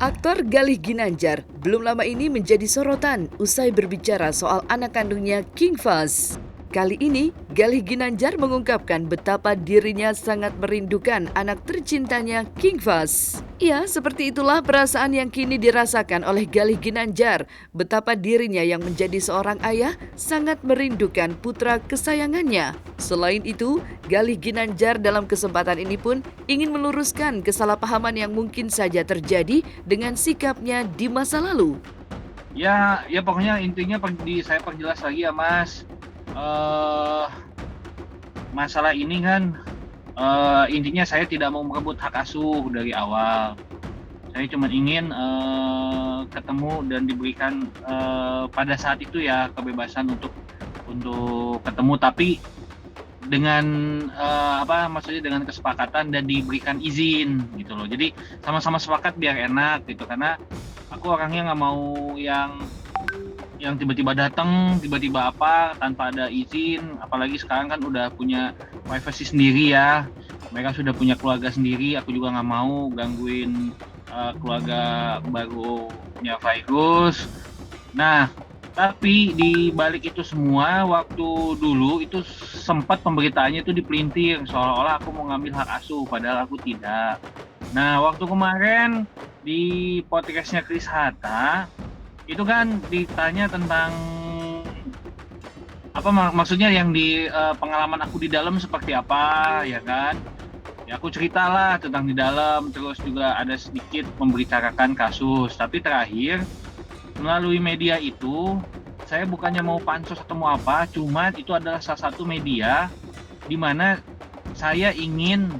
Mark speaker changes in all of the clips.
Speaker 1: Aktor Galih Ginanjar belum lama ini menjadi sorotan usai berbicara soal anak kandungnya King Faz. Kali ini, Galih Ginanjar mengungkapkan betapa dirinya sangat merindukan anak tercintanya King Faz. Ya, seperti itulah perasaan yang kini dirasakan oleh Galih Ginanjar. Betapa dirinya yang menjadi seorang ayah sangat merindukan putra kesayangannya. Selain itu, Galih Ginanjar dalam kesempatan ini pun ingin meluruskan kesalahpahaman yang mungkin saja terjadi dengan sikapnya di masa lalu.
Speaker 2: Ya pokoknya intinya saya perjelas lagi ya Mas. Eh Masalah ini kan intinya saya tidak mau merebut hak asuh dari awal. Saya cuma ingin ketemu dan diberikan pada saat itu ya kebebasan untuk ketemu, tapi dengan maksudnya dengan kesepakatan dan diberikan izin gitu loh. Jadi sama-sama sepakat biar enak gitu, karena aku orangnya nggak mau yang tiba-tiba datang, tiba-tiba apa tanpa ada izin. Apalagi sekarang kan udah punya privacy sendiri ya, mereka sudah punya keluarga sendiri. Aku juga nggak mau gangguin keluarga barunya Virus. Nah, tapi di balik itu semua, waktu dulu itu sempat pemberitaannya itu dipelintir seolah-olah aku mau ngambil hak asuh, padahal aku tidak. Nah, waktu kemarin di podcastnya Chris Hatta itu kan ditanya tentang maksudnya yang di pengalaman aku di dalam seperti apa, ya kan? Ya aku ceritalah tentang di dalam, terus juga ada sedikit membicarakan kasus. Tapi terakhir melalui media itu, saya bukannya mau pansos atau mau apa, cuma itu adalah salah satu media di mana saya ingin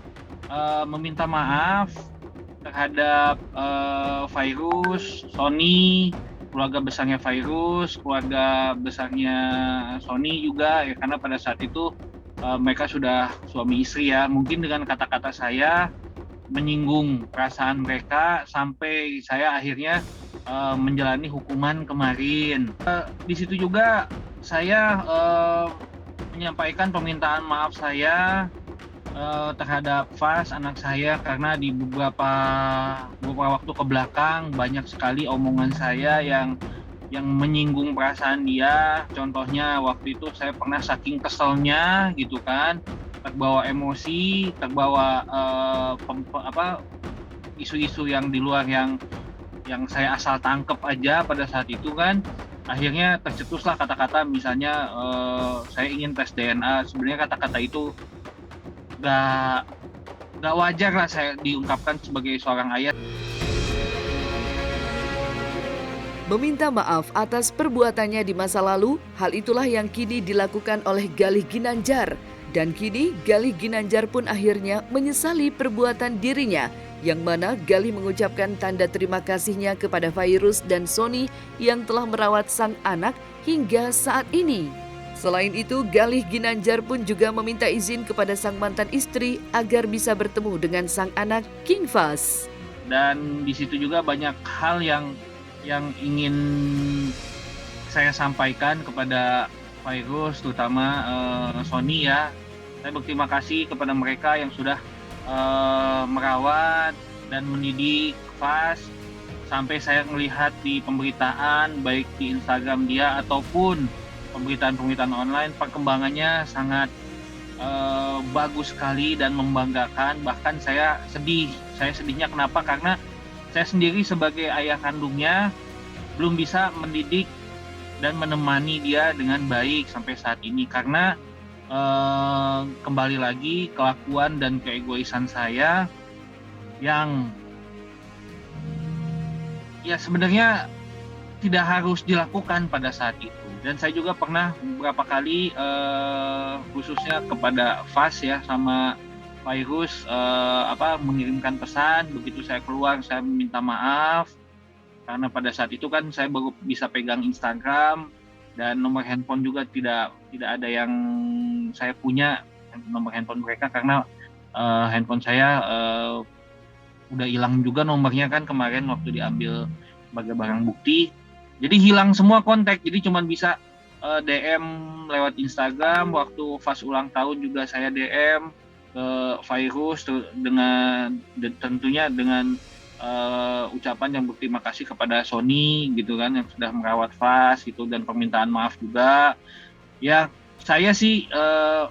Speaker 2: meminta maaf terhadap Virus, Sony, keluarga besarnya Virus, keluarga besarnya Sony juga ya, karena pada saat itu mereka sudah suami istri ya. Mungkin dengan kata-kata saya menyinggung perasaan mereka sampai saya akhirnya menjalani hukuman kemarin. Di situ juga saya menyampaikan permintaan maaf saya terhadap Faz, anak saya, karena di beberapa waktu ke belakang banyak sekali omongan saya yang menyinggung perasaan dia. Contohnya waktu itu saya pernah saking keselnya gitu kan, terbawa emosi, terbawa isu-isu yang di luar yang saya asal tangkep aja pada saat itu kan, akhirnya tercetuslah kata-kata misalnya saya ingin tes DNA. Sebenarnya kata-kata itu gak wajar lah saya diungkapkan sebagai seorang ayah.
Speaker 1: Meminta maaf atas perbuatannya di masa lalu, hal itulah yang kini dilakukan oleh Galih Ginanjar. Dan kini Galih Ginanjar pun akhirnya menyesali perbuatan dirinya, yang mana Galih mengucapkan tanda terima kasihnya kepada Virus dan Sony yang telah merawat sang anak hingga saat ini. Selain itu, Galih Ginanjar pun juga meminta izin kepada sang mantan istri agar bisa bertemu dengan sang anak King Faz.
Speaker 2: Dan di situ juga banyak hal yang ingin saya sampaikan kepada Virus, terutama Sony ya. Saya berterima kasih kepada mereka yang sudah merawat dan mendidik Faz, sampai saya melihat di pemberitaan baik di Instagram dia ataupun pemberitaan online, perkembangannya sangat bagus sekali dan membanggakan. Bahkan saya sedihnya kenapa? Karena saya sendiri sebagai ayah kandungnya belum bisa mendidik dan menemani dia dengan baik sampai saat ini, karena kembali lagi kelakuan dan keegoisan saya yang ya sebenarnya tidak harus dilakukan pada saat itu. Dan saya juga pernah beberapa kali khususnya kepada Faz ya sama Virus mengirimkan pesan. Begitu saya keluar, saya meminta maaf karena pada saat itu kan saya baru bisa pegang Instagram dan nomor handphone juga tidak ada yang saya punya nomor handphone mereka, karena handphone saya udah hilang juga nomornya kan kemarin waktu diambil sebagai barang bukti. Jadi hilang semua kontak, jadi cuma bisa DM lewat Instagram. Waktu Faz ulang tahun juga saya DM ke Virus dengan tentunya dengan ucapan yang berterima kasih kepada Sony gitu kan yang sudah merawat Fast gitu, dan permintaan maaf juga. Ya, saya sih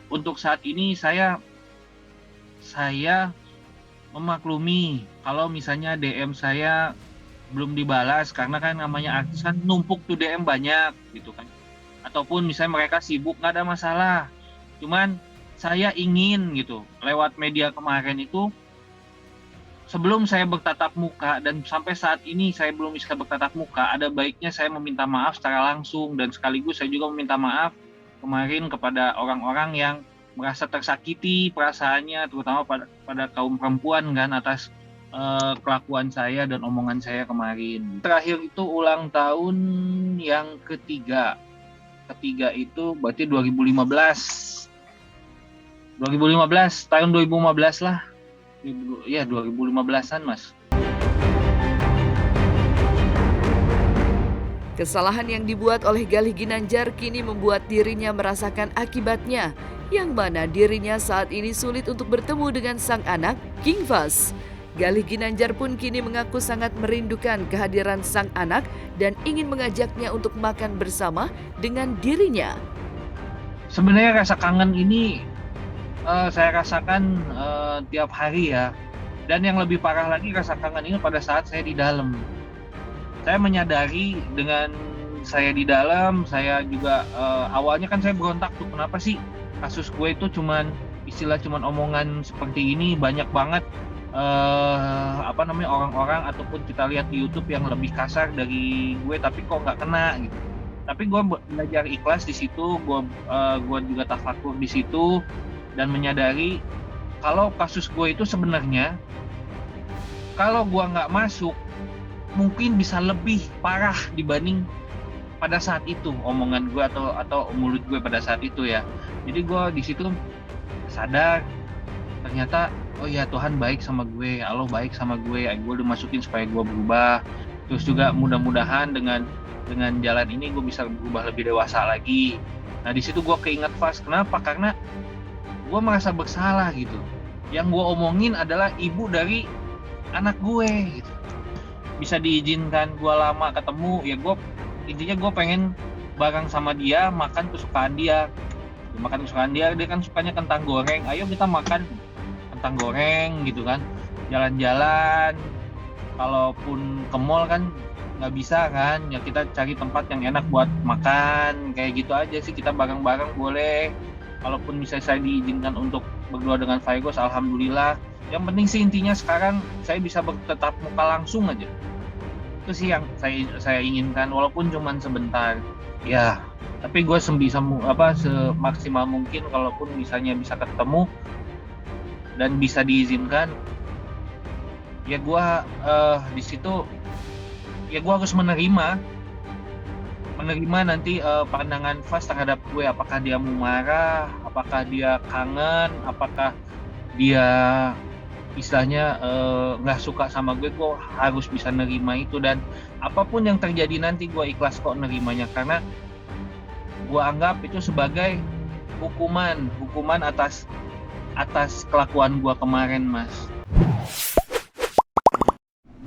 Speaker 2: untuk saat ini saya memaklumi kalau misalnya DM saya belum dibalas, karena kan namanya artis kan numpuk tuh DM banyak gitu kan. Ataupun misalnya mereka sibuk, nggak ada masalah. Cuman saya ingin gitu lewat media kemarin itu, sebelum saya bertatap muka, dan sampai saat ini saya belum bisa bertatap muka, ada baiknya saya meminta maaf secara langsung, dan sekaligus saya juga meminta maaf kemarin kepada orang-orang yang merasa tersakiti perasaannya, terutama pada kaum perempuan kan, atas kelakuan saya dan omongan saya kemarin. Terakhir itu ulang tahun yang ketiga itu berarti 2015 tahun 2015 lah. Ya 2015-an Mas.
Speaker 1: Kesalahan yang dibuat oleh Galih Ginanjar kini membuat dirinya merasakan akibatnya, yang mana dirinya saat ini sulit untuk bertemu dengan sang anak, King Fast. Galih Ginanjar pun kini mengaku sangat merindukan kehadiran sang anak dan ingin mengajaknya untuk makan bersama dengan dirinya.
Speaker 2: Sebenarnya rasa kangen ini saya rasakan tiap hari ya. Dan yang lebih parah lagi, rasa kangen ini pada saat saya di dalam. Saya menyadari dengan saya di dalam, saya juga awalnya kan saya berontak tuh, kenapa sih kasus gue itu cuman omongan seperti ini, banyak banget orang-orang ataupun kita lihat di YouTube yang lebih kasar dari gue, tapi kok nggak kena gitu. Tapi gue belajar ikhlas di situ, gue juga tafakur di situ, dan menyadari kalau kasus gue itu sebenarnya kalau gue nggak masuk mungkin bisa lebih parah dibanding pada saat itu omongan gue atau mulut gue pada saat itu ya. Jadi gue di situ sadar ternyata oh ya, Tuhan baik sama gue, Allah baik sama gue udah masukin supaya gue berubah. Terus juga mudah-mudahan dengan jalan ini gue bisa berubah lebih dewasa lagi. Nah di situ gue keinget Fast. Kenapa? Karena gue merasa bersalah gitu. Yang gue omongin adalah ibu dari anak gue gitu. Bisa diizinkan gue lama ketemu, ya intinya gue pengen bareng sama dia, makan kesukaan dia. Dia kan sukanya kentang goreng, ayo kita makan kentang goreng gitu kan, jalan-jalan. Kalaupun ke mall kan nggak bisa kan, ya kita cari tempat yang enak buat makan, kayak gitu aja sih, kita bareng-bareng boleh. Kalaupun misalnya saya diizinkan untuk berdua dengan Faigos, alhamdulillah. Yang penting sih intinya sekarang saya bisa bertatap muka langsung aja. Itu sih yang saya inginkan, walaupun cuma sebentar. Ya, tapi gue semaksimal mungkin kalaupun misalnya bisa ketemu dan bisa diizinkan, ya gue di situ ya gue harus menerima nanti pandangan Fast terhadap gue. Apakah dia mau marah, apakah dia kangen, apakah dia istilahnya nggak suka sama gue harus bisa nerima itu. Dan apapun yang terjadi nanti gue ikhlas kok nerimanya, karena gue anggap itu sebagai hukuman atas kelakuan gue kemarin Mas.